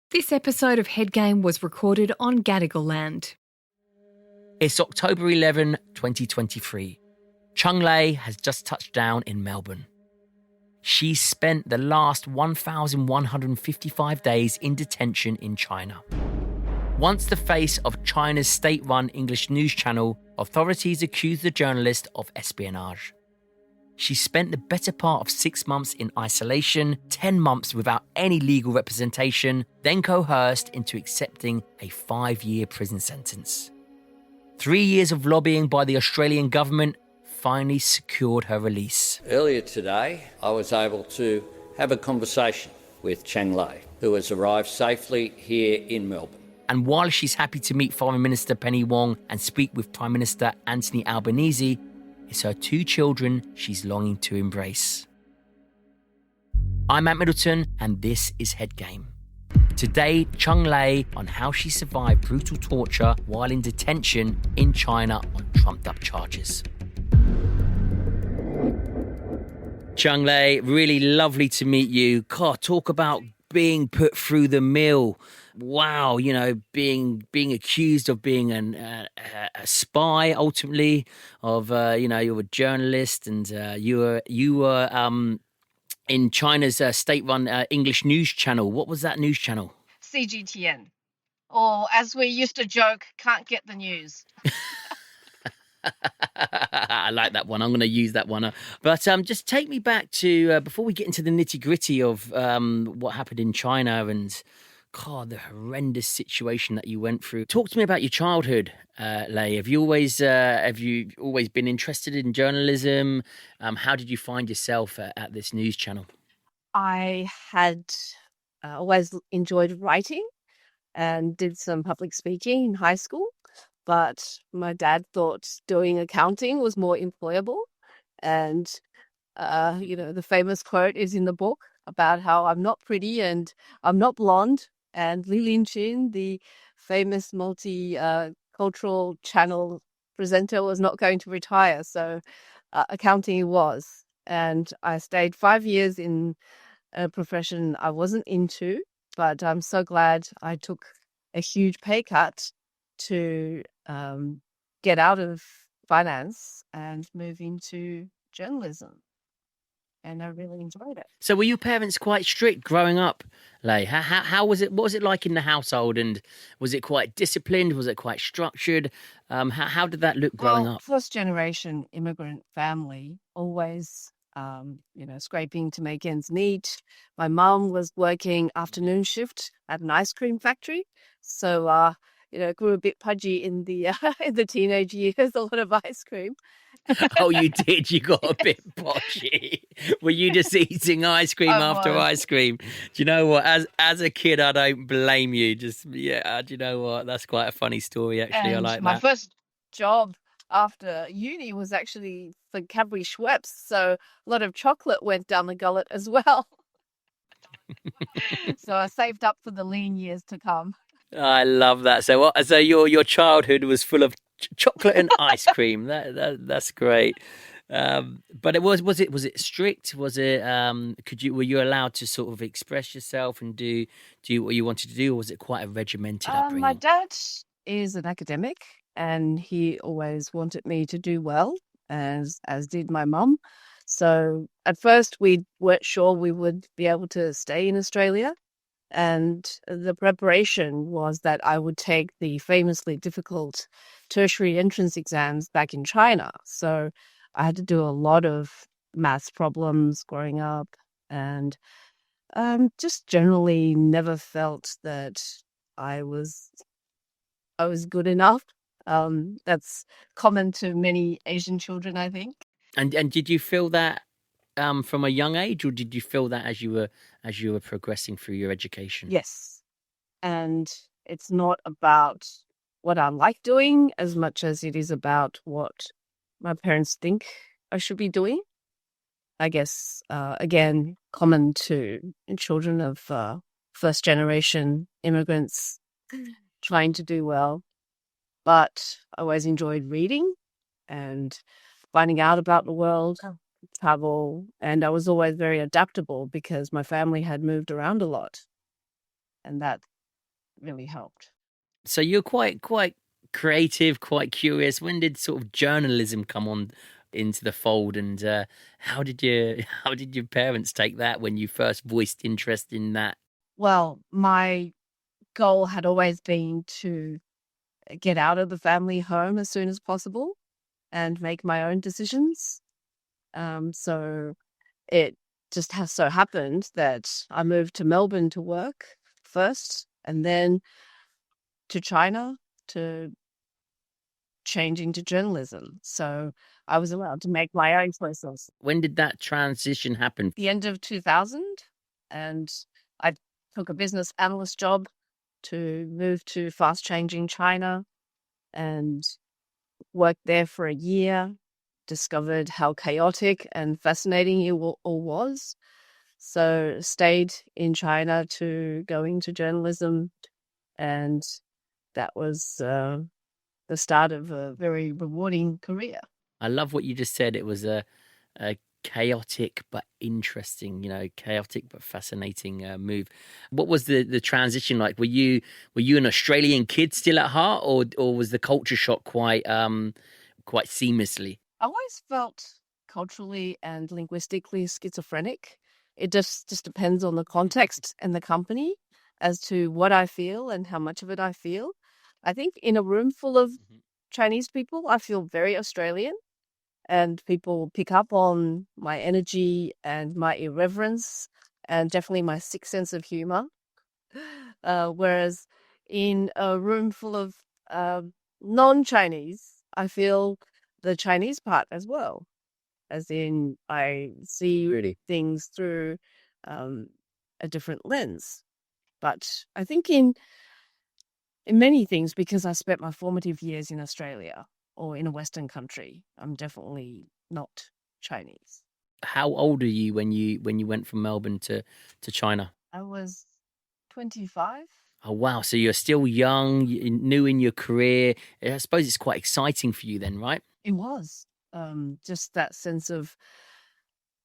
This episode of Head Game was recorded on Gadigal land. It's October 11, 2023. Cheng Lei has just touched down in Melbourne. She's spent the last 1,155 days in detention in China. Once the face of China's state-run English news channel, authorities accused the journalist of espionage. She spent the better part of 6 months in isolation, 10 months without any legal representation, then coerced into accepting a 5-year prison sentence. 3 years of lobbying by the Australian government finally secured her release. Earlier today, I was able to have a conversation with Cheng Lei, who has arrived safely here in Melbourne. And while she's happy to meet Foreign Minister Penny Wong and speak with Prime Minister Anthony Albanese, it's her 2 children she's longing to embrace. I'm Ant Middleton, and this is Head Game. Today, Cheng Lei on how she survived brutal torture while in detention in China on trumped-up charges. Cheng Lei, really lovely to meet you. God, talk about being put through the mill. Wow, being accused of being a spy, ultimately, of you're a journalist, and you were in China's state-run English news channel. What was that news channel? CGTN, or as we used to joke, can't get the news. I like that one. I'm going to use that one. But just take me back to, before we get into the nitty-gritty of what happened in China and, God, the horrendous situation that you went through. Talk to me about your childhood, Lei. Have you always been interested in journalism? How did you find yourself at this news channel? I had always enjoyed writing and did some public speaking in high school. But my dad thought doing accounting was more employable. And, the famous quote is in the book about how I'm not pretty and I'm not blonde. And Li Lin-chin, the famous multi-cultural channel presenter, was not going to retire. So accounting was. And I stayed 5 years in a profession I wasn't into. But I'm so glad I took a huge pay cut to get out of finance and move into journalism. And I really enjoyed it. So were your parents quite strict growing up, Lei? How was it? What was it like in the household? And was it quite disciplined? Was it quite structured? How did that look growing up? First generation immigrant family, always scraping to make ends meet. My mum was working afternoon shift at an ice cream factory. So grew a bit pudgy in the in the teenage years, a lot of ice cream. Oh, you did? You got a bit poshy. Were you just eating ice cream after ice cream? Do you know what? As a kid, I don't blame you. Do you know what? That's quite a funny story, actually. And I like my that. first job after uni was actually for Cadbury Schweppes, so a lot of chocolate went down the gullet as well. So I saved up for the lean years to come. I love that. So your childhood was full of chocolate and ice cream. That's great. But was it strict? Was it were you allowed to sort of express yourself and do what you wanted to do, or was it quite a regimented upbringing? My dad is an academic, and he always wanted me to do well, as did my mum. So at first we weren't sure we would be able to stay in Australia. And the preparation was that I would take the famously difficult tertiary entrance exams back in China. So I had to do a lot of maths problems growing up, and just generally never felt that I was good enough. That's common to many Asian children, I think. And did you feel that from a young age, or did you feel that as you were progressing through your education? Yes. And it's not about what I like doing as much as it is about what my parents think I should be doing. I guess, again, common to children of first generation immigrants trying to do well. But I always enjoyed reading and finding out about the world, travel, and I was always very adaptable because my family had moved around a lot. And that really helped. So you're quite creative, quite curious. When did sort of journalism come on into the fold, and how did you how did your parents take that when you first voiced interest in that? Well, my goal had always been to get out of the family home as soon as possible and make my own decisions. So it just has so happened that I moved to Melbourne to work first, and then to China to change into journalism. So I was allowed to make my own choices. When did that transition happen? The end of 2000, and I took a business analyst job to move to fast changing China and worked there for a year, discovered how chaotic and fascinating it all was. So stayed in China to go into journalism, and that was the start of a very rewarding career. I love what you just said. It was a chaotic but interesting, chaotic but fascinating move. What was the transition like? Were you an Australian kid still at heart, or was the culture shock quite seamlessly? I always felt culturally and linguistically schizophrenic. It just depends on the context and the company as to what I feel and how much of it I feel. I think in a room full of Chinese people, I feel very Australian, and people pick up on my energy and my irreverence and definitely my sick sense of humor. Whereas in a room full of non-Chinese, I feel the Chinese part as well, as in I see Really? things through a different lens. But I think in many things, because I spent my formative years in Australia or in a Western country, I'm definitely not Chinese. How old are you when you went from Melbourne to China? I was 25. Oh wow! So you're still young, new in your career. I suppose it's quite exciting for you then, right? It was just that sense of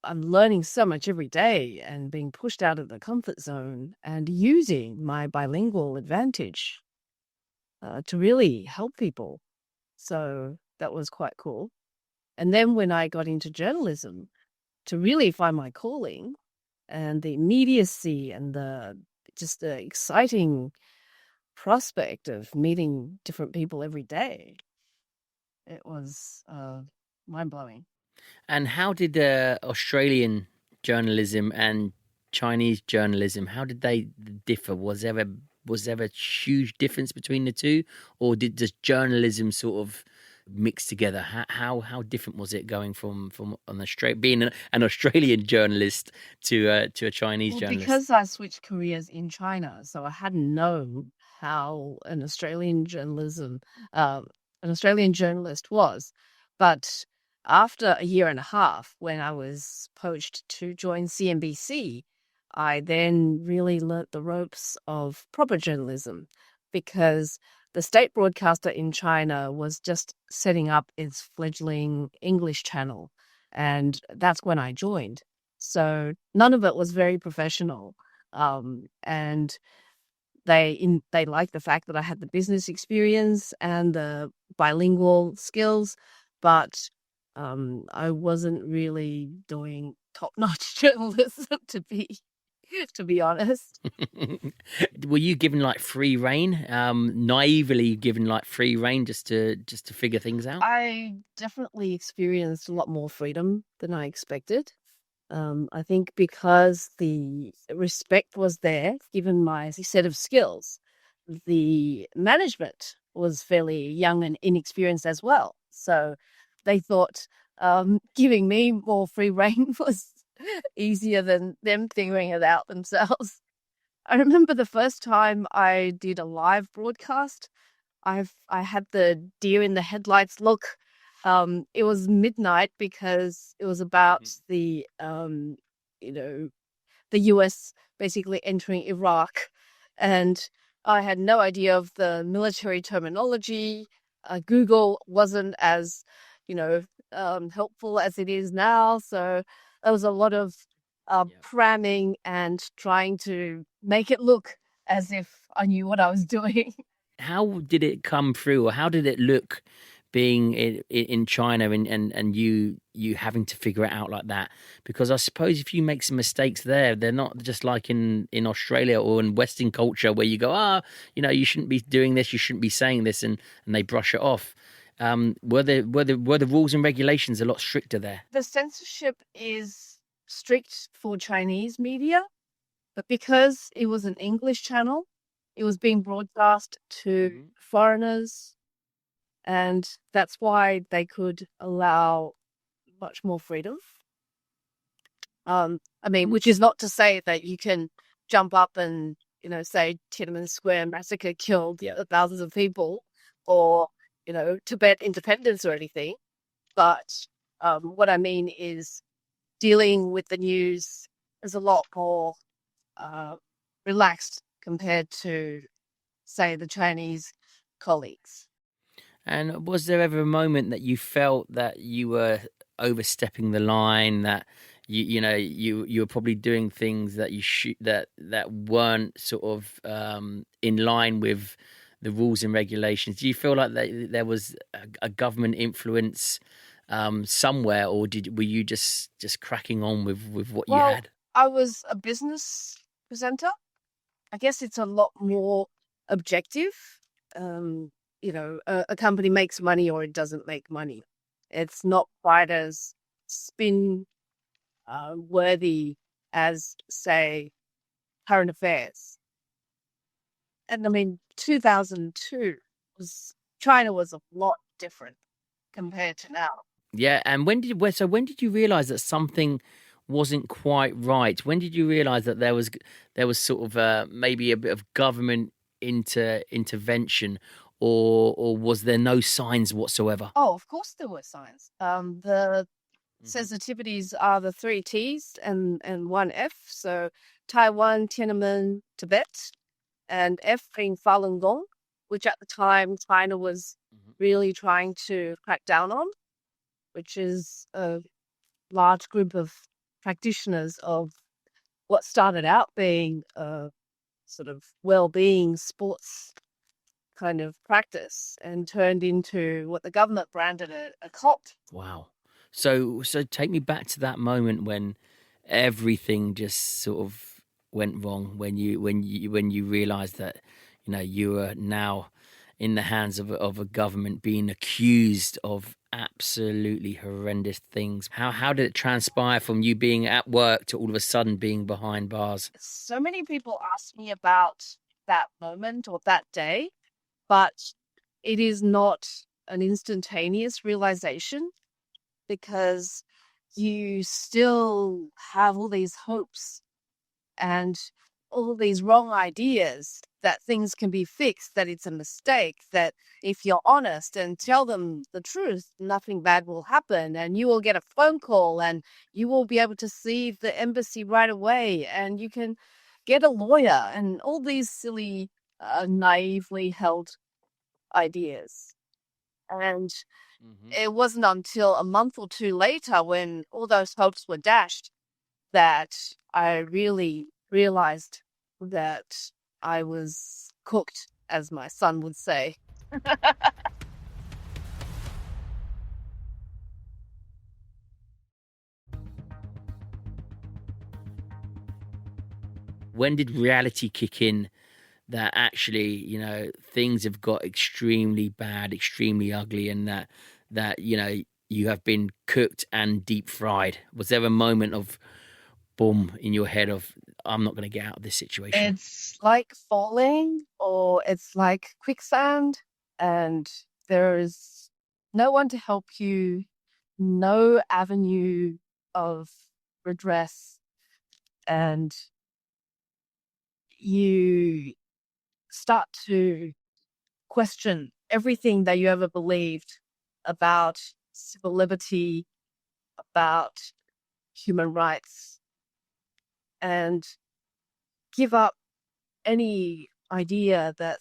I'm learning so much every day and being pushed out of the comfort zone and using my bilingual advantage to really help people. So that was quite cool. And then when I got into journalism, to really find my calling and the immediacy and the exciting prospect of meeting different people every day, it was mind-blowing. And how did Australian journalism and Chinese journalism, how did they differ? Was there a huge difference between the two, or does journalism sort of mix together? How different was it going from being an Australian journalist to a Chinese Well, journalist? because I switched careers in China, so I hadn't known how an Australian journalist was. But after a year and a half, when I was poached to join CNBC, I then really learnt the ropes of proper journalism, because the state broadcaster in China was just setting up its fledgling English channel, and that's when I joined. So none of it was very professional. And they liked the fact that I had the business experience and the bilingual skills, but I wasn't really doing top-notch journalism to be honest. Were you given like free reign, naively given like free reign just to figure things out? I definitely experienced a lot more freedom than I expected. I think because the respect was there, given my set of skills, the management was fairly young and inexperienced as well. So they thought giving me more free reign was easier than them figuring it out themselves. I remember the first time I did a live broadcast, I had the deer in the headlights look. It was midnight because it was about the the US basically entering Iraq, and I had no idea of the military terminology. Google wasn't as helpful as it is now, so there was a lot of cramming and trying to make it look as if I knew what I was doing. How did it come through, or how did it look being in China and you having to figure it out like that? Because I suppose if you make some mistakes there, they're not just like in Australia or in Western culture where you go, you shouldn't be doing this, you shouldn't be saying this, and they brush it off. Were the rules and regulations a lot stricter there? The censorship is strict for Chinese media, but because it was an English channel, it was being broadcast to foreigners, and that's why they could allow much more freedom. Which is not to say that you can jump up and, say Tiananmen Square massacre killed thousands of people, or, Tibet independence or anything. But what I mean is dealing with the news is a lot more relaxed compared to, say, the Chinese colleagues. And was there ever a moment that you felt that you were overstepping the line, that you were probably doing things that that weren't sort of in line with the rules and regulations? Do you feel like there was a government influence somewhere, or were you just cracking on with what you had? I was a business presenter. I guess it's a lot more objective. A company makes money or it doesn't make money. It's not quite as spin worthy as, say, current affairs. And 2002 China was a lot different compared to now. Yeah, and when did you realize that something wasn't quite right? When did you realize that there was sort of maybe a bit of government intervention, or was there no signs whatsoever? Oh, of course there were signs. The sensitivities are the 3 T's and 1 F. So Taiwan, Tiananmen, Tibet, and F being Falun Gong, which at the time China was really trying to crack down on, which is a large group of practitioners of what started out being a sort of well-being sports kind of practice and turned into what the government branded a cult. Wow. So take me back to that moment when everything just sort of went wrong, when you realized that you were now in the hands of a government being accused of absolutely horrendous things. How did it transpire from you being at work to all of a sudden being behind bars? So many people ask me about that moment or that day, but it is not an instantaneous realization, because you still have all these hopes and all these wrong ideas that things can be fixed, that it's a mistake, that if you're honest and tell them the truth, nothing bad will happen, and you will get a phone call and you will be able to see the embassy right away and you can get a lawyer, and all these silly, naively held ideas. And it wasn't until a month or 2 later, when all those hopes were dashed, that I really realized that I was cooked, as my son would say. When did reality kick in that actually, things have got extremely bad, extremely ugly, and that you have been cooked and deep fried? Was there a moment of boom in your head of, I'm not going to get out of this situation? It's like falling, or it's like quicksand, and there is no one to help you, no avenue of redress, and you start to question everything that you ever believed about civil liberty, about human rights, and give up any idea that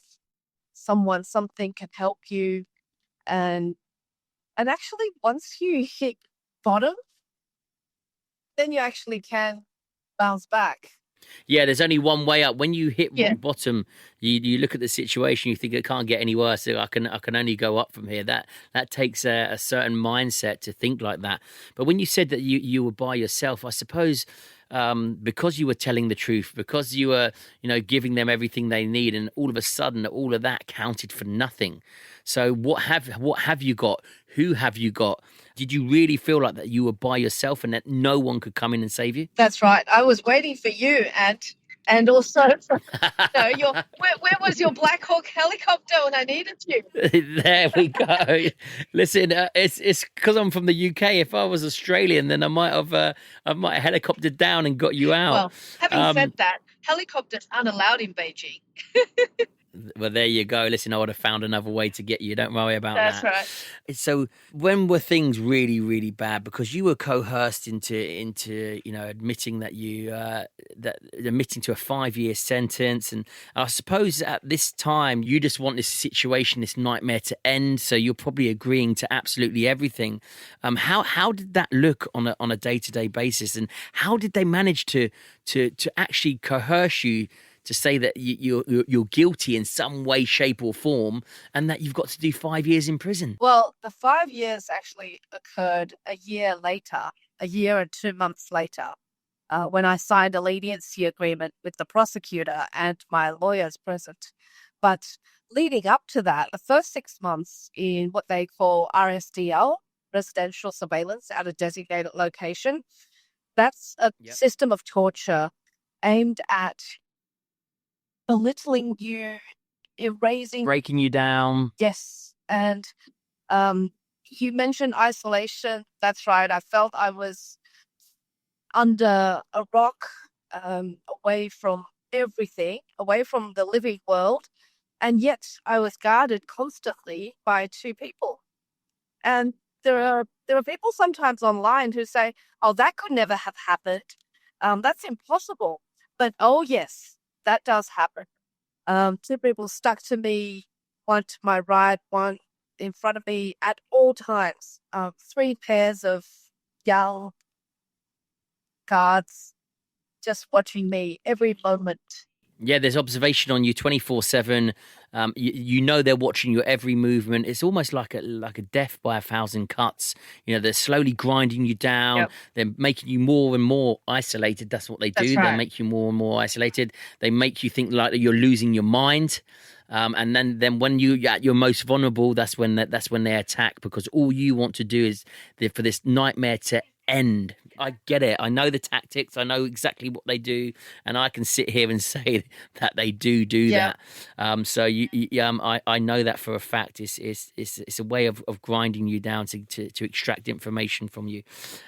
something can help you. And actually, once you hit bottom, then you actually can bounce back. Yeah, there's only one way up. When you hit Yeah. rock bottom, you look at the situation, you think it can't get any worse. I can only go up from here. That takes a certain mindset to think like that. But when you said that you were by yourself, I suppose because you were telling the truth, because you were giving them everything they need, and all of a sudden all of that counted for nothing. So what have you got? Who have you got? Did you really feel like that you were by yourself and that no one could come in and save you? That's right. I was waiting for you, and also, where was your Black Hawk helicopter when I needed you? There we go. Listen, it's because I'm from the UK. If I was Australian, then I might have helicoptered down and got you out. Well, having said that, helicopters aren't allowed in Beijing. Well, there you go. Listen, I would have found another way to get you. Don't worry about That's that. right. So, when were things really, really bad? Because you were coerced into admitting that admitting to a 5-year sentence, and I suppose at this time you just want this situation, this nightmare to end. So you're probably agreeing to absolutely everything. How did that look on a day-to-day basis, and how did they manage to actually coerce you to say that you're guilty in some way, shape, or form, and that you've got to do 5 years in prison? Well, the 5 years actually occurred a year and 2 months later, when I signed a leniency agreement with the prosecutor and my lawyers present. But leading up to that, the first 6 months in what they call RSDL, residential surveillance at a designated location, that's a system of torture aimed at belittling you, erasing, breaking you down. Yes. And you mentioned isolation. That's right. I felt I was under a rock, away from everything, away from the living world. And yet I was guarded constantly by 2 people. And there are people sometimes online who say, oh, that could never have happened. That's impossible. But oh, yes, that does happen. 2 people stuck to me, one to my right, one in front of me at all times. 3 pairs of young guards just watching me every moment. Yeah, there's observation on you 24/7. You know they're watching your every movement. It's almost like a death by 1,000 cuts. They're slowly grinding you down. Yep. They're making you more and more isolated. That's what they do. That's right. They make you more and more isolated. They make you think like you're losing your mind. And then when you're at your most vulnerable, that's when they attack, because all you want to do is for this nightmare to end. I get it. I know the tactics. I know exactly what they do, and I can sit here and say that they do that. So I know that for a fact. It's a way of grinding you down to extract information from you.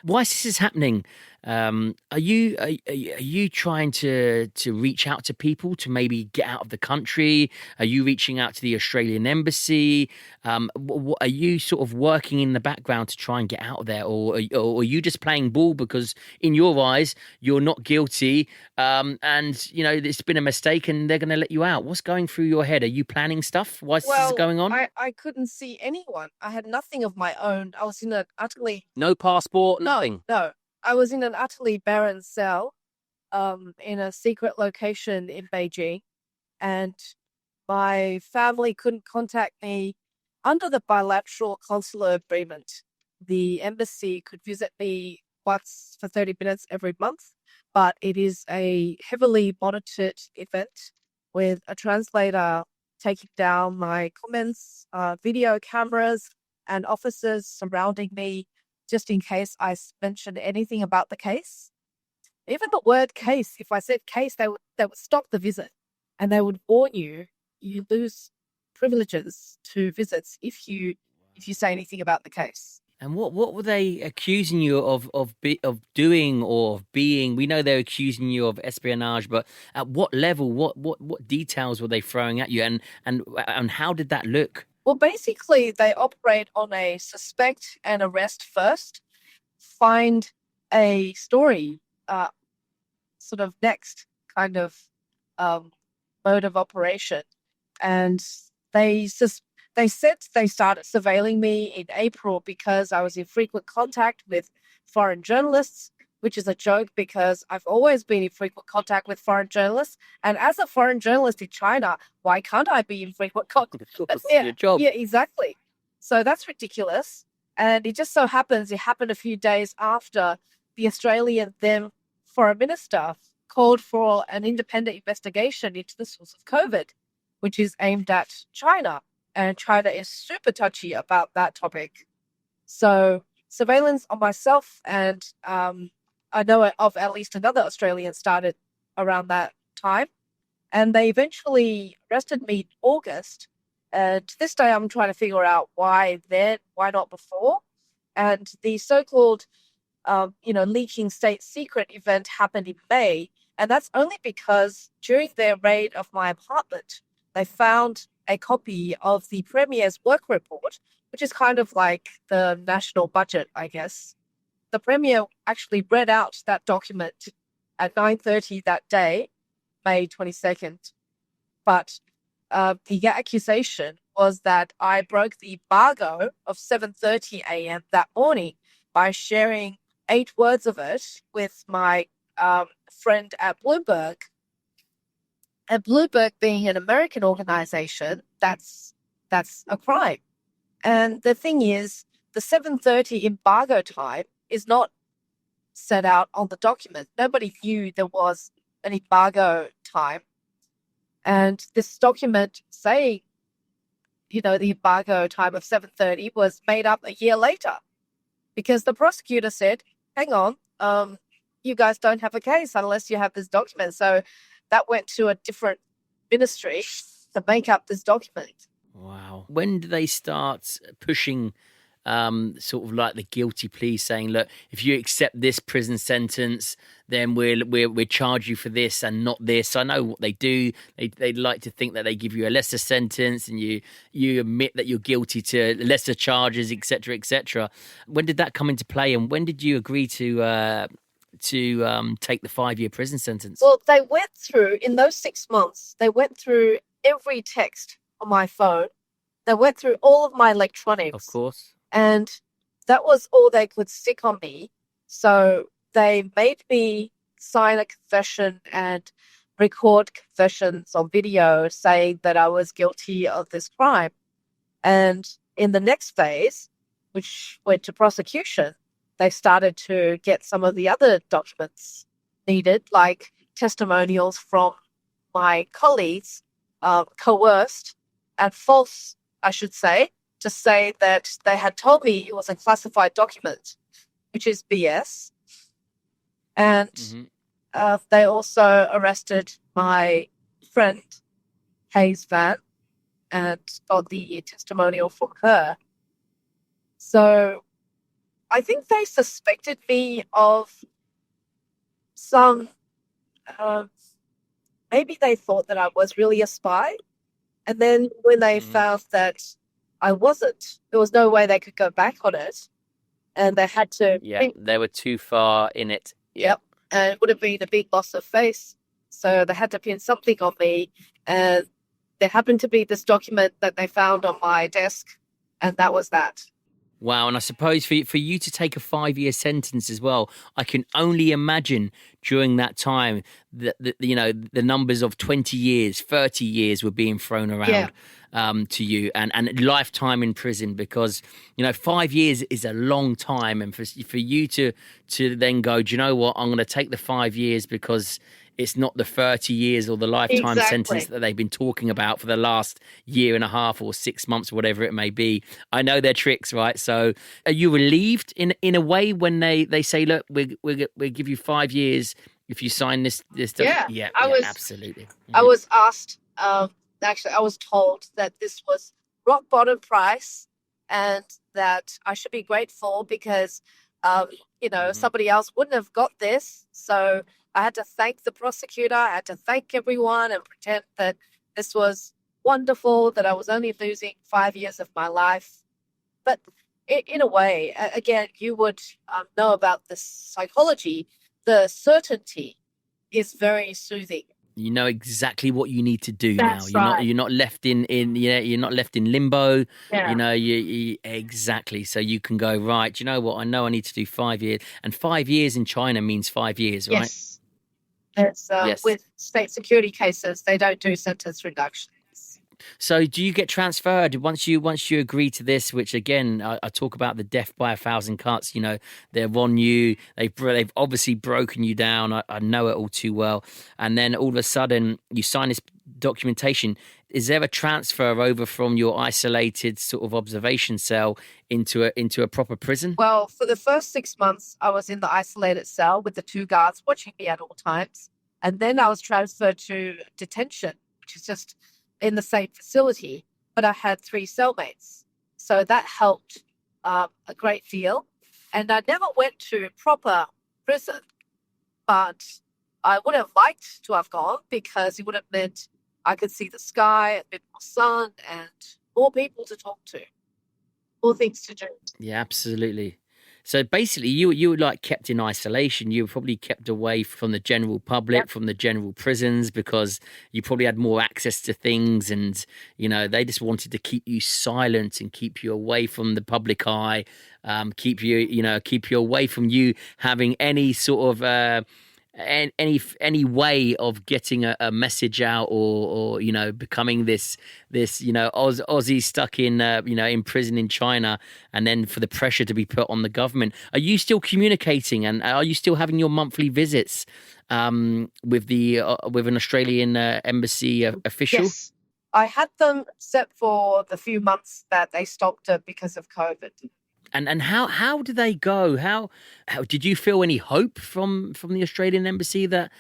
Whilst this is happening, are you trying to reach out to people to maybe get out of the country? Are you reaching out to the Australian embassy? Are you sort of working in the background to try and get out of there, or are you just playing ball because in your eyes you're not guilty, and it's been a mistake and they're going to let you out? What's going through your head? Are you planning stuff whilst this is going on? I couldn't see anyone. I had nothing of my own. I was in an utterly No passport, nothing. No. I was in an utterly barren cell, in a secret location in Beijing, and my family couldn't contact me. Under the bilateral consular agreement, the embassy could visit me once for 30 minutes every month, but it is a heavily monitored event with a translator taking down my comments, video cameras, and officers surrounding me just in case I mentioned anything about the case. Even the word case, if I said case, they would stop the visit, and they would warn you lose privileges to visits if you say anything about the case. And what were they accusing you of doing or of being? We know they're accusing you of espionage, but at what level? What details were they throwing at you, and how did that look? Well, basically, they operate on a suspect and arrest first, find a story, sort of next kind of mode of operation. And they said they started surveilling me in April because I was in frequent contact with foreign journalists which is a joke because I've always been in frequent contact with foreign journalists. And as a foreign journalist in China, why can't I be in frequent contact? Of course, your job. Yeah, exactly. So that's ridiculous. And it just so happens it happened a few days after the Australian then foreign minister called for an independent investigation into the source of COVID, which is aimed at China. And China is super touchy about that topic. So surveillance on myself and I know of at least another Australian started around that time. And they eventually arrested me in August. And to this day, I'm trying to figure out why then, why not before. And the so-called, leaking state secret event happened in May. And that's only because during their raid of my apartment, they found a copy of the Premier's work report, which is kind of like the national budget, I guess. The Premier actually read out that document at 9:30 that day, May 22nd. But the accusation was that I broke the embargo of 7:30 a.m. that morning by sharing 8 words of it with my friend at Bloomberg. And Bloomberg being an American organization, that's a crime. And the thing is, the 7:30 embargo time is not set out on the document. Nobody knew there was an embargo time. And this document saying, the embargo time of 7:30 was made up a year later because the prosecutor said, hang on, you guys don't have a case unless you have this document. So that went to a different ministry to make up this document. Wow. When do they start pushing sort of like the guilty plea, saying, look, if you accept this prison sentence, then we'll charge you for this and not this? I know what they do. They like to think that they give you a lesser sentence and you admit that you're guilty to lesser charges, etc., etc. When did that come into play, and when did you agree to take the 5-year prison sentence? Well, they went through, in those 6 months, they went through every text on my phone. They went through all of my electronics. Of course. And that was all they could stick on me. So they made me sign a confession and record confessions on video saying that I was guilty of this crime. And in the next phase, which went to prosecution, they started to get some of the other documents needed, like testimonials from my colleagues, coerced and false, I should say, to say that they had told me it was a classified document, which is BS. And they also arrested my friend, Hayes Van, and got the testimonial from her. So I think they suspected me of some, maybe they thought that I was really a spy. And then when they found that I wasn't, there was no way they could go back on it. And they had to... Yeah, they were too far in it. Yep. And it would have been a big loss of face. So they had to pin something on me. And there happened to be this document that they found on my desk. And that was that. Wow, and I suppose for you to take a 5-year sentence as well, I can only imagine during that time that the numbers of 20 years, 30 years were being thrown around to you, and lifetime in prison, because 5 years is a long time, and for you to then go, do you know what? I'm going to take the 5 years because it's not the 30 years or the lifetime sentence that they've been talking about for the last year and a half or 6 months, or whatever it may be. I know their tricks, right? So are you relieved in a way when they say, look, we'll give you 5 years if you sign this stuff? Yeah, absolutely. I was asked, actually, I was told that this was rock bottom price and that I should be grateful because, somebody else wouldn't have got this. So I had to thank the prosecutor. I had to thank everyone and pretend that this was wonderful, that I was only losing 5 years of my life. But in a way, again, you would know about the psychology. The certainty is very soothing. You know exactly what you need to do now. That's right. You're not left in you're not left in limbo. Yeah. You know, you exactly. So you can go, right, you know what? I know I need to do 5 years. And 5 years in China means 5 years, right? Yes. It's Yes. with state security cases, they don't do sentence reductions. So do you get transferred once you agree to this? Which again, I talk about the death by a thousand cuts. You know, they're on you. They've obviously broken you down. I know it all too well. And then all of a sudden, you sign this documentation. Is there a transfer over from your isolated sort of observation cell into a proper prison? Well, for the first 6 months, I was in the isolated cell with the 2 guards watching me at all times. And then I was transferred to detention, which is just in the same facility, but I had 3 cellmates. So that helped a great deal. And I never went to proper prison, but I would have liked to have gone because it would have meant I could see the sky, a bit more sun, and more people to talk to, more things to do. Yeah, absolutely. So basically, you were like kept in isolation. You were probably kept away from the general public, Yep. from the general prisons, because you probably had more access to things, and you know they just wanted to keep you silent and keep you away from the public eye, keep you away from you having any sort of any way of getting a message out, or you know becoming this Aussie stuck in in prison in China, and then for the pressure to be put on the government. Are you still communicating, and are you still having your monthly visits with an Australian embassy official? Yes, I had them except for the few months that they stopped it because of COVID. And how did they go? How did you feel any hope from the Australian embassy that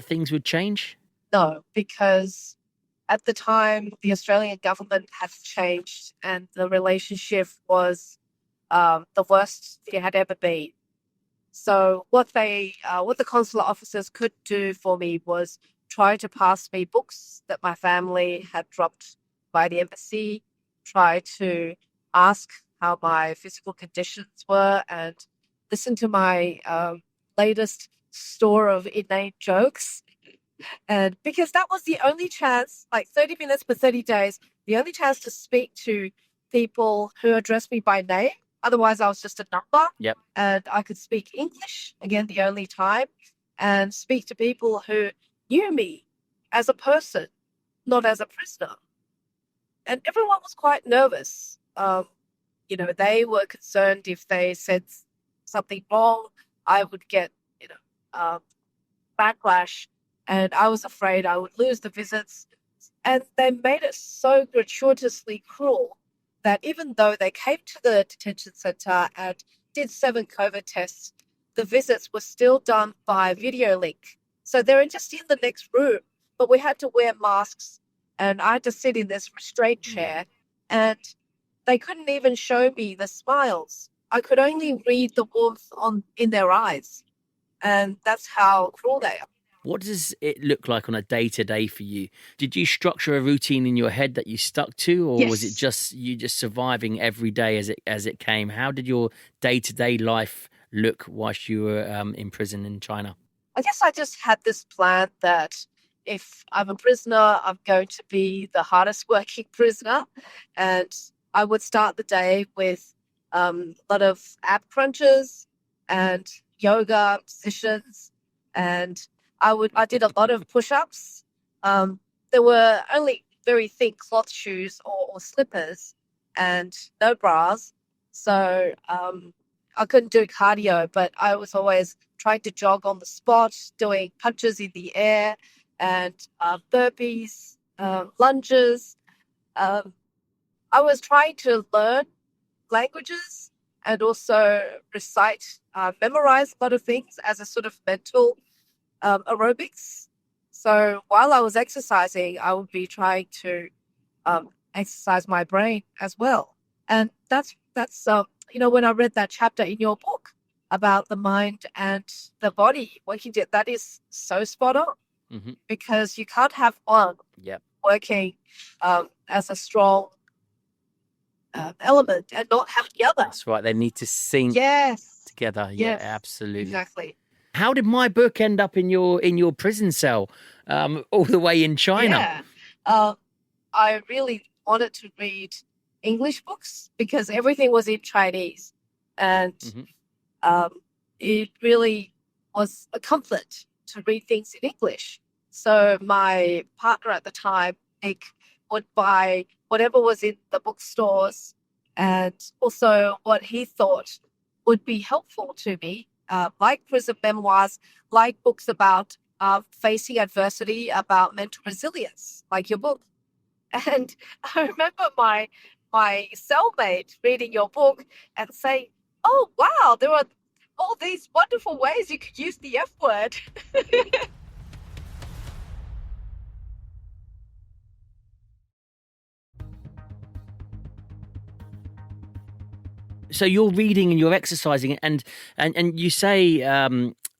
things would change? No, because at the time the Australian government had changed and the relationship was the worst it had ever been. So what the consular officers could do for me was try to pass me books that my family had dropped by the embassy, try to ask how my physical conditions were, and listen to my latest store of inane jokes. And because that was the only chance, like 30 minutes for 30 days, the only chance to speak to people who addressed me by name. Otherwise, I was just a number. Yep. And I could speak English, again, the only time, and speak to people who knew me as a person, not as a prisoner. And everyone was quite nervous. They were concerned if they said something wrong, I would get, backlash. And I was afraid I would lose the visits. And they made it so gratuitously cruel that even though they came to the detention centre and did 7 COVID tests, the visits were still done by video link. So they were just in the next room, but we had to wear masks, and I had to sit in this restraint chair, and they couldn't even show me the smiles. I could only read the warmth in their eyes, and that's how cruel they are. What does it look like on a day-to-day for you? Did you structure a routine in your head that you stuck to, or was it Yes. just you just surviving every day as it came? How did your day-to-day life look whilst you were in prison in China? I guess I just had this plan that if I'm a prisoner, I'm going to be the hardest working prisoner. And I would start the day with a lot of ab crunches and yoga positions. And I did a lot of push-ups. There were only very thick cloth shoes or slippers and no bras. So I couldn't do cardio, but I was always trying to jog on the spot, doing punches in the air and burpees, lunges. I was trying to learn languages and also memorize a lot of things as a sort of mental aerobics. So while I was exercising, I would be trying to exercise my brain as well. And that's when I read that chapter in your book about the mind and the body working together, that is so spot on. Mm-hmm. Because you can't have one working as a strong element and not have the other. That's right. They need to sync Yes. together. Yeah, Yes. absolutely. Exactly. How did my book end up in your prison cell, all the way in China? Yeah. I really wanted to read English books because everything was in Chinese. And Mhm. it really was a comfort to read things in English. So my partner at the time, Nick, would buy whatever was in the bookstores and also what he thought would be helpful to me, like prison memoirs, like books about facing adversity, about mental resilience, like your book. And I remember my cellmate reading your book and saying, "Oh wow, there are all these wonderful ways you could use the F word." So you're reading and you're exercising, and you say,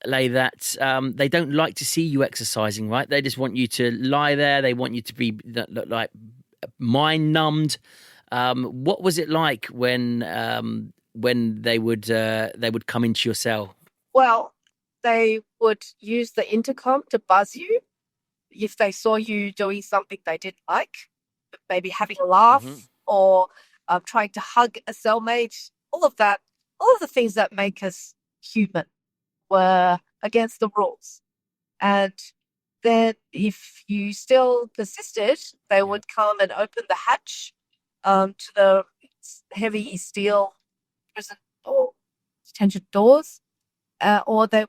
Lei, that they don't like to see you exercising, right? They just want you to lie there. They want you to be like mind numbed. What was it like when they would come into your cell? Well, they would use the intercom to buzz you if they saw you doing something they didn't like, maybe having a laugh or trying to hug a cellmate. All of that, all of the things that make us human were against the rules. And then if you still persisted, they would come and open the hatch to the heavy steel prison or detention doors, or they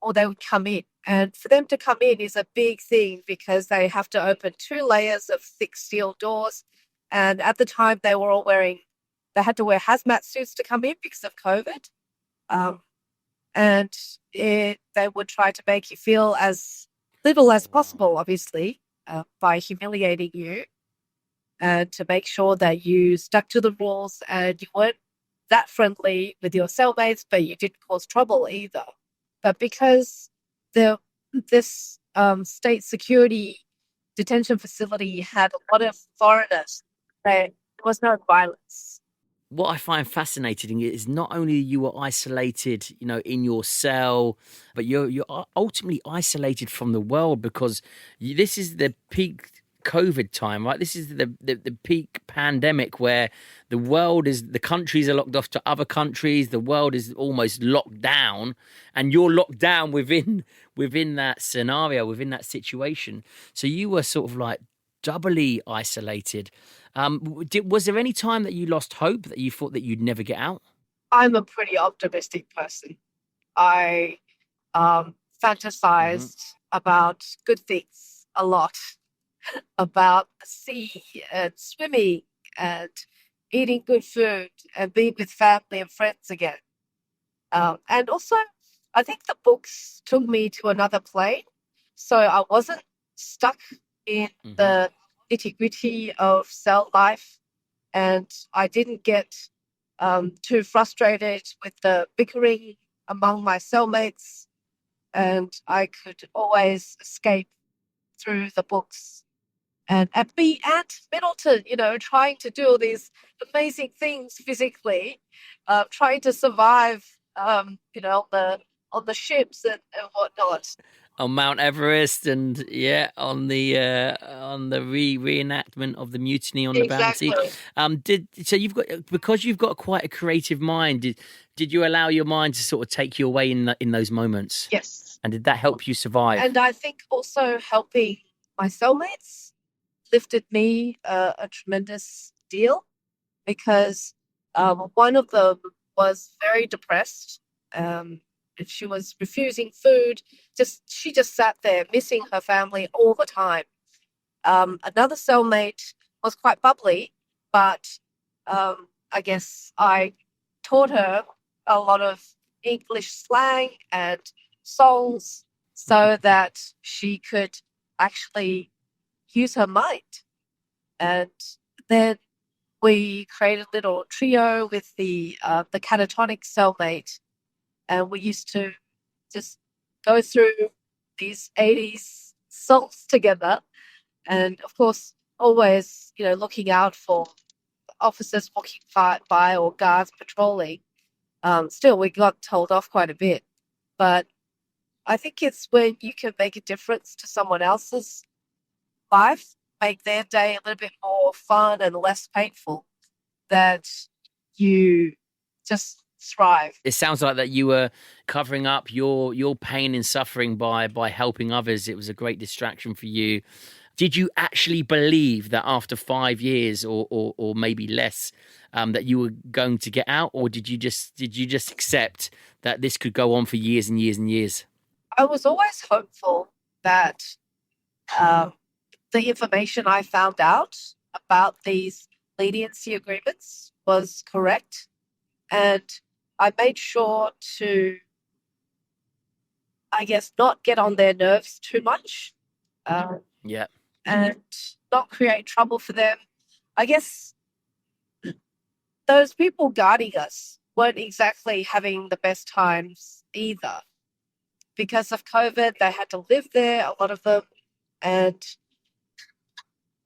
would come in. And for them to come in is a big thing because they have to open 2 layers of thick steel doors. And at the time, they had to wear hazmat suits to come in because of COVID. And they would try to make you feel as little as possible, obviously, by humiliating you and to make sure that you stuck to the rules and you weren't that friendly with your cellmates, but you didn't cause trouble either. But because this state security detention facility had a lot of foreigners, there was no violence. What I find fascinating is not only you were isolated, in your cell, but you're ultimately isolated from the world because this is the peak COVID time, right? This is the peak pandemic where the countries are locked off to other countries. The world is almost locked down, and you're locked down within that scenario, within that situation. So you were sort of like doubly isolated. Was there any time that you lost hope, that you thought that you'd never get out? I'm a pretty optimistic person. I fantasized about good things a lot, about the sea and swimming and eating good food and being with family and friends again. And also, I think the books took me to another plane, so I wasn't stuck in the nitty-gritty of cell life, and I didn't get too frustrated with the bickering among my cellmates, and I could always escape through the books and be Ant Middleton, trying to do all these amazing things physically, trying to survive, on the ships and whatnot. On Mount Everest, and on the reenactment of the mutiny on the Bounty. Because you've got quite a creative mind. Did you allow your mind to sort of take you away in those moments? Yes. And did that help you survive? And I think also helping my cellmates lifted me a tremendous deal because one of them was very depressed. She was refusing food. She just sat there missing her family all the time. Another cellmate was quite bubbly, but I guess I taught her a lot of English slang and songs so that she could actually use her mind. And then we created a little trio with the catatonic cellmate. And we used to just go through these 80s songs together. And of course, always, looking out for officers walking by or guards patrolling. Still, we got told off quite a bit. But I think it's when you can make a difference to someone else's life, make their day a little bit more fun and less painful, that you just thrive. It sounds like that you were covering up your pain and suffering by helping others. It was a great distraction for you. Did you actually believe that after 5 years or maybe less, that you were going to get out, or did you just accept that this could go on for years and years and years? I was always hopeful that the information I found out about these leniency agreements was correct. And I made sure to, I guess, not get on their nerves too much. Yeah. And not create trouble for them. I guess those people guarding us weren't exactly having the best times either. Because of COVID, they had to live there, a lot of them. And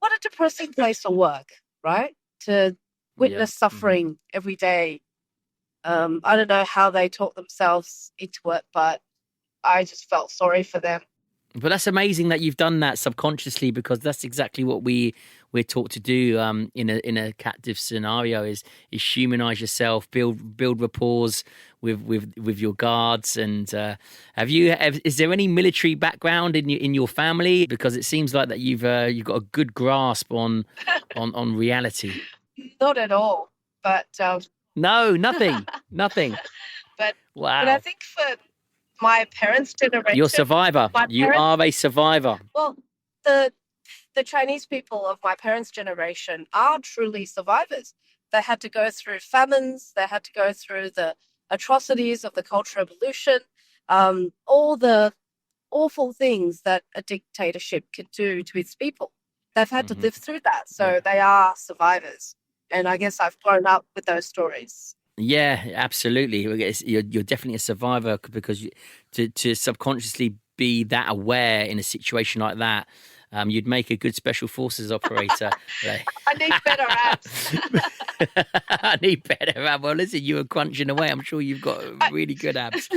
what a depressing place to work, right? To witness suffering every day. I don't know how they talk themselves into it, but I just felt sorry for them. But that's amazing that you've done that subconsciously, because that's exactly what we're taught to do in a captive scenario is humanize yourself, build rapport with your guards. And is there any military background in your family? Because it seems like that you've got a good grasp on reality. Not at all, but no, nothing. But wow. But I think for my parents' generation, you're a survivor. You are a survivor. Well, the Chinese people of my parents' generation are truly survivors. They had to go through famines. They had to go through the atrocities of the Cultural Revolution, all the awful things that a dictatorship can do to its people. They've had to live through that. So they are survivors. And I guess I've grown up with those stories. Yeah, absolutely. You're definitely a survivor, because to subconsciously be that aware in a situation like that, you'd make a good special forces operator. I need better abs. I need better abs. Well, listen, you were crunching away. I'm sure you've got really good abs.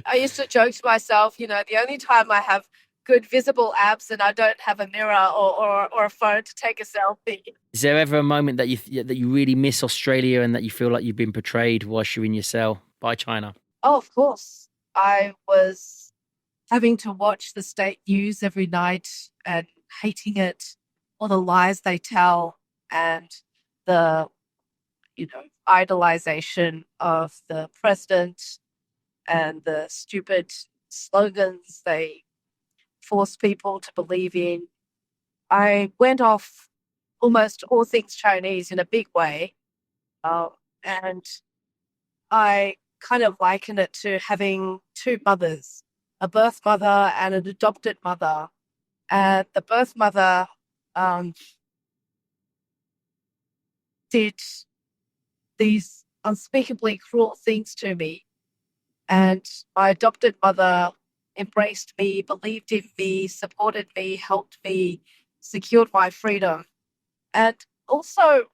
I used to joke to myself, the only time I have good visible abs and I don't have a mirror or a phone to take a selfie. Is there ever a moment that you really miss Australia and that you feel like you've been betrayed whilst you're in your cell by China? Oh, of course. I was having to watch the state news every night and hating it, all the lies they tell, and the, idolization of the president and the stupid slogans they force people to believe in. I went off almost all things Chinese in a big way. And I kind of liken it to having two mothers, a birth mother and an adopted mother. And the birth mother did these unspeakably cruel things to me. And my adopted mother embraced me, believed in me, supported me, helped me, secured my freedom. And also,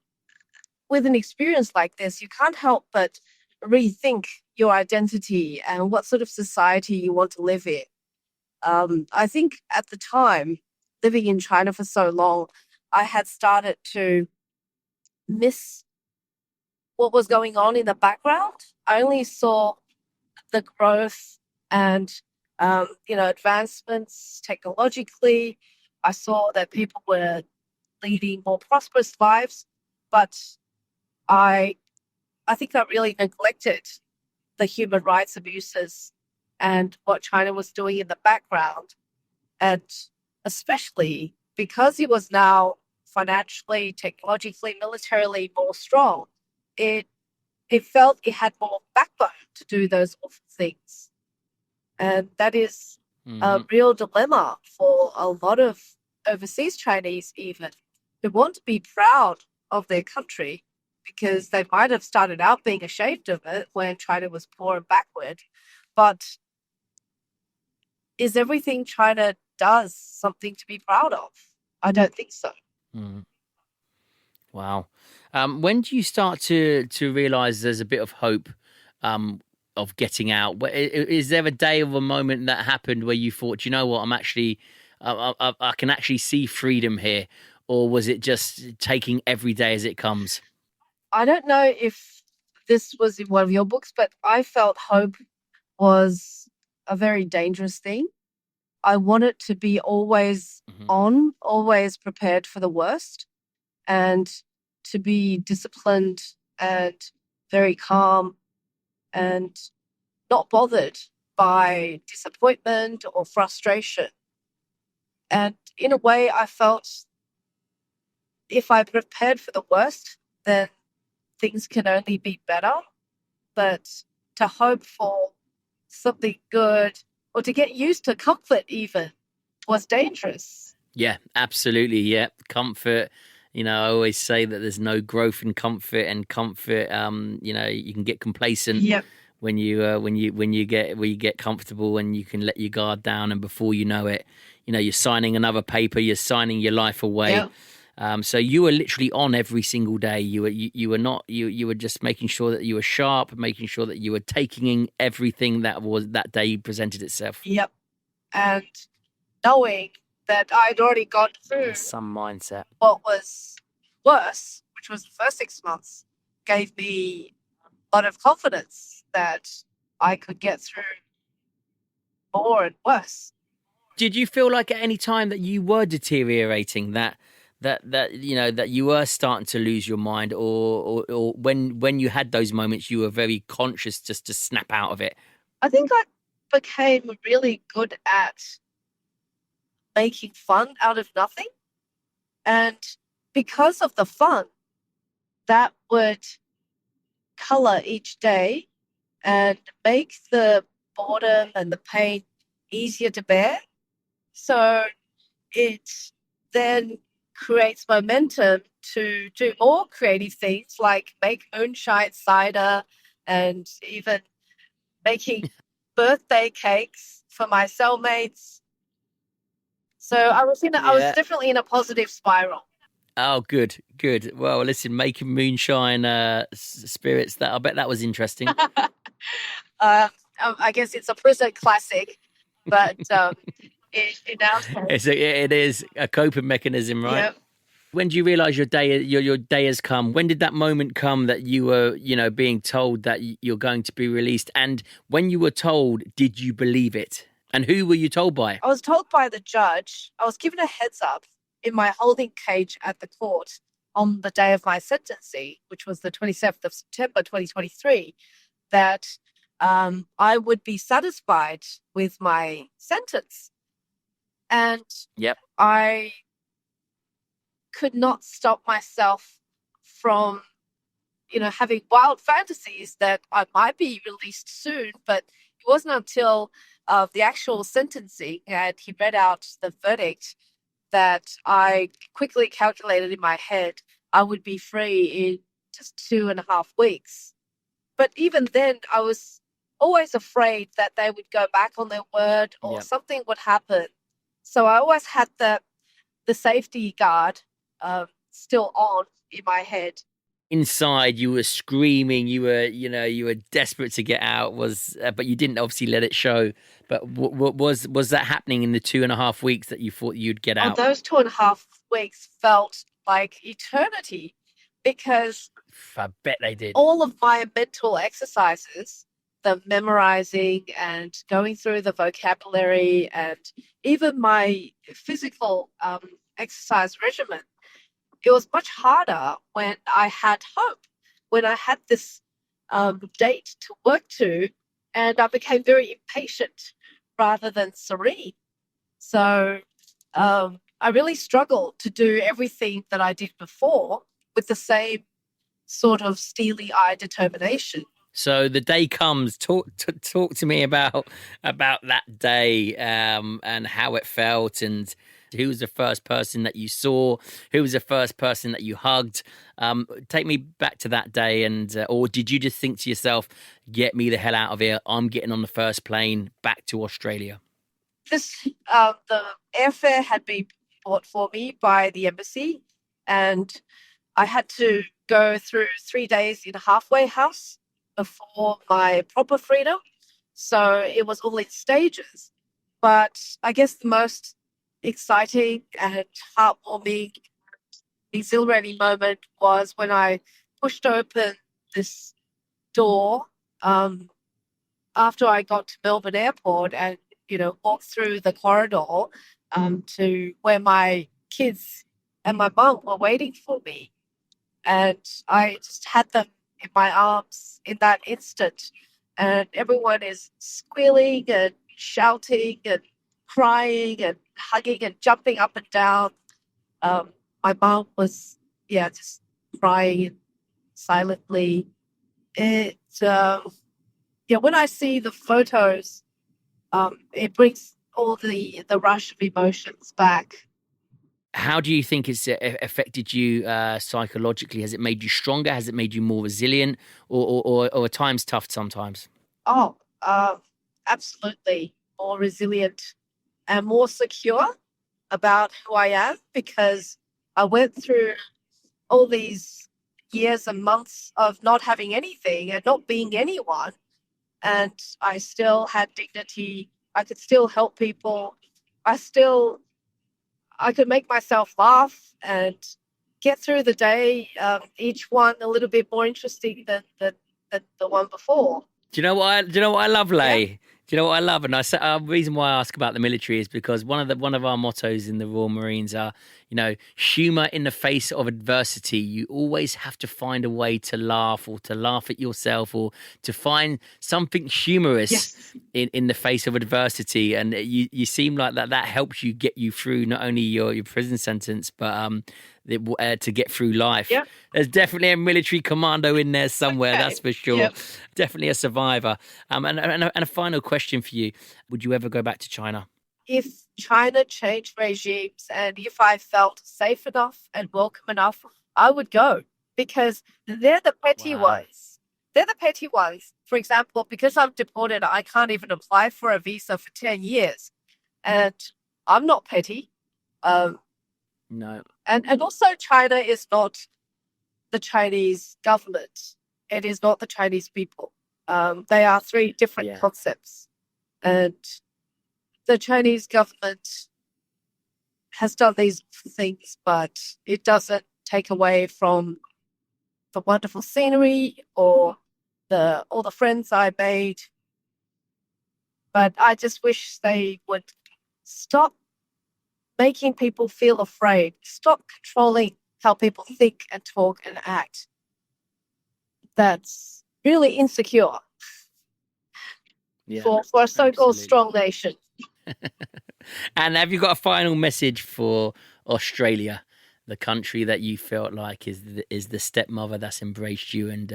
with an experience like this, you can't help but rethink your identity and what sort of society you want to live in. I think at the time, living in China for so long, I had started to miss what was going on in the background. I only saw the growth and advancements technologically. I saw that people were leading more prosperous lives, but I think I really neglected the human rights abuses and what China was doing in the background. And especially because it was now financially, technologically, militarily more strong, it felt it had more backbone to do those awful things. And that is a real dilemma for a lot of overseas Chinese even, who want to be proud of their country because they might have started out being ashamed of it when China was poor and backward. But is everything China does something to be proud of? I don't think so. Wow. When do you start to realise there's a bit of hope of getting out? Is there a day or a moment that happened where you thought, you know what, I'm actually, I can actually see freedom here? Or was it just taking every day as it comes? I don't know if this was in one of your books, but I felt hope was a very dangerous thing. I wanted to be always on, always prepared for the worst, and to be disciplined and very calm and not bothered by disappointment or frustration. And in a way, I felt if I prepared for the worst, then things can only be better. But to hope for something good or to get used to comfort even was dangerous. Yeah, absolutely. Yeah, comfort. You know, I always say that there's no growth in comfort, and comfort. You know, you can get complacent when you get comfortable, and you can let your guard down, and before you know it, you know, you're signing another paper, you're signing your life away. Yep. So you were literally on every single day. You were just making sure that you were sharp, making sure that you were taking in everything that day presented itself. Yep. And knowing that I'd already gone through Some mindset. what was worse, which was the first 6 months, gave me a lot of confidence that I could get through more and worse. Did you feel like at any time that you were deteriorating, that you know, that you were starting to lose your mind, or when you had those moments, you were very conscious just to snap out of it? I think I became really good at making fun out of nothing. And because of the fun, that would color each day and make the boredom and the pain easier to bear. So it then creates momentum to do more creative things like make moonshine cider and even making birthday cakes for my cellmates. So I was definitely in a positive spiral. Oh, good. Well, listen, making moonshine spirits, that I bet that was interesting. I guess it's a prison classic, but in our case, It is a coping mechanism, right? yeah. When do you realise your day has come? When did that moment come that you were, you know, being told that you're going to be released? And when you were told, did you believe it? And who were you told by? I was told by the judge. I was given a heads up in my holding cage at the court on the day of my sentencing, which was the 27th of September 2023, that I would be satisfied with my sentence. And Yep. I could not stop myself from, you know, having wild fantasies that I might be released soon. But it wasn't until the actual sentencing and he read out the verdict that I quickly calculated in my head I would be free in just 2.5 weeks. But even then, I was always afraid that they would go back on their word or something would happen. So I always had the safety guard still on in my head. Inside, you were screaming. You were desperate to get out. But you didn't obviously let it show. But was that happening in the 2.5 weeks that you thought you'd get out? Oh, those 2.5 weeks felt like eternity, because I bet they did. All of my mental exercises, the memorizing and going through the vocabulary, and even my physical exercise regimen, it was much harder when I had hope, when I had this date to work to, and I became very impatient rather than serene. So I really struggled to do everything that I did before with the same sort of steely-eyed determination. So the day comes. Talk to me about that day and how it felt, and who was the first person that you saw? Who was the first person that you hugged? Take me back to that day, and or did you just think to yourself, "Get me the hell out of here! I'm getting on the first plane back to Australia"? The airfare had been bought for me by the embassy, and I had to go through 3 days in a halfway house before my proper freedom. So it was all in stages. But I guess the most exciting and heartwarming, exhilarating moment was when I pushed open this door after I got to Melbourne Airport and, walked through the corridor to where my kids and my mum were waiting for me. And I just had them in my arms in that instant. And everyone is squealing and shouting and crying and hugging and jumping up and down. My mom was, just crying silently. When I see the photos, it brings all the rush of emotions back. How do you think it's affected you psychologically? Has it made you stronger? Has it made you more resilient? Or are times tough sometimes? Oh, absolutely more resilient and more secure about who I am, because I went through all these years and months of not having anything and not being anyone. And I still had dignity. I could still help people. I could make myself laugh and get through the day, each one a little bit more interesting than the one before. Do you know what I love, Lei? Yeah. Do you know what I love? And the reason why I ask about the military is because one of our mottos in the Royal Marines are, humour in the face of adversity. You always have to find a way to laugh, or to laugh at yourself, or to find something humorous in the face of adversity. And you seem like that helps you get you through not only your prison sentence, but to get through life. Yep. There's definitely a military commando in there somewhere, that's for sure. Yep. Definitely a survivor. And a final question for you. Would you ever go back to China? If China changed regimes and if I felt safe enough and welcome enough, I would go, because they're the petty ones. They're the petty ones. For example, because I'm deported, I can't even apply for a visa for 10 years. And I'm not petty. No. And also China is not the Chinese government. It is not the Chinese people. They are three different concepts. And the Chinese government has done these things, but it doesn't take away from the wonderful scenery or all the friends I made. But I just wish they would stop making people feel afraid. Stop controlling how people think and talk and act. That's really insecure for a so-called strong nation. And have you got a final message for Australia, the country that you felt like is the stepmother that's embraced you and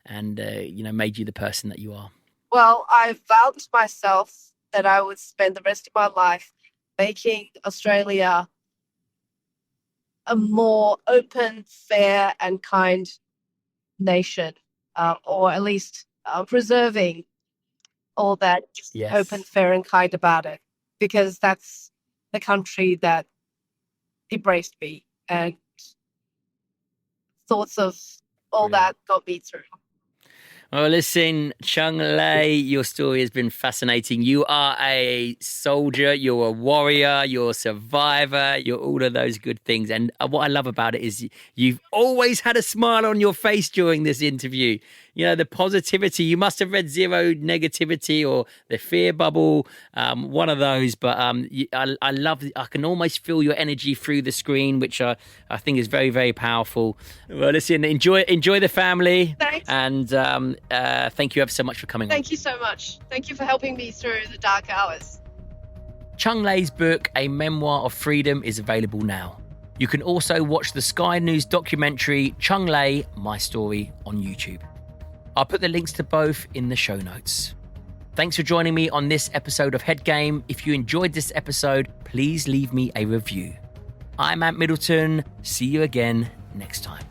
made you the person that you are? Well, I vowed to myself that I would spend the rest of my life making Australia a more open, fair, and kind nation, or at least preserving all that open, fair, and kind about it, because that's the country that embraced me, and thoughts of all that got me through. Well, listen, Cheng Lei, your story has been fascinating. You are a soldier, you're a warrior, you're a survivor, you're all of those good things. And what I love about it is you've always had a smile on your face during this interview. The positivity. You must have read Zero Negativity or The Fear Bubble, one of those. But I love it. I can almost feel your energy through the screen, which I think is very, very powerful. Well, listen, enjoy the family. Thanks. And thank you ever so much for coming on. Thank you so much. Thank you for helping me through the dark hours. Cheng Lei's book, A Memoir of Freedom, is available now. You can also watch the Sky News documentary, Cheng Lei, My Story, on YouTube. I'll put the links to both in the show notes. Thanks for joining me on this episode of Head Game. If you enjoyed this episode, please leave me a review. I'm Ant Middleton. See you again next time.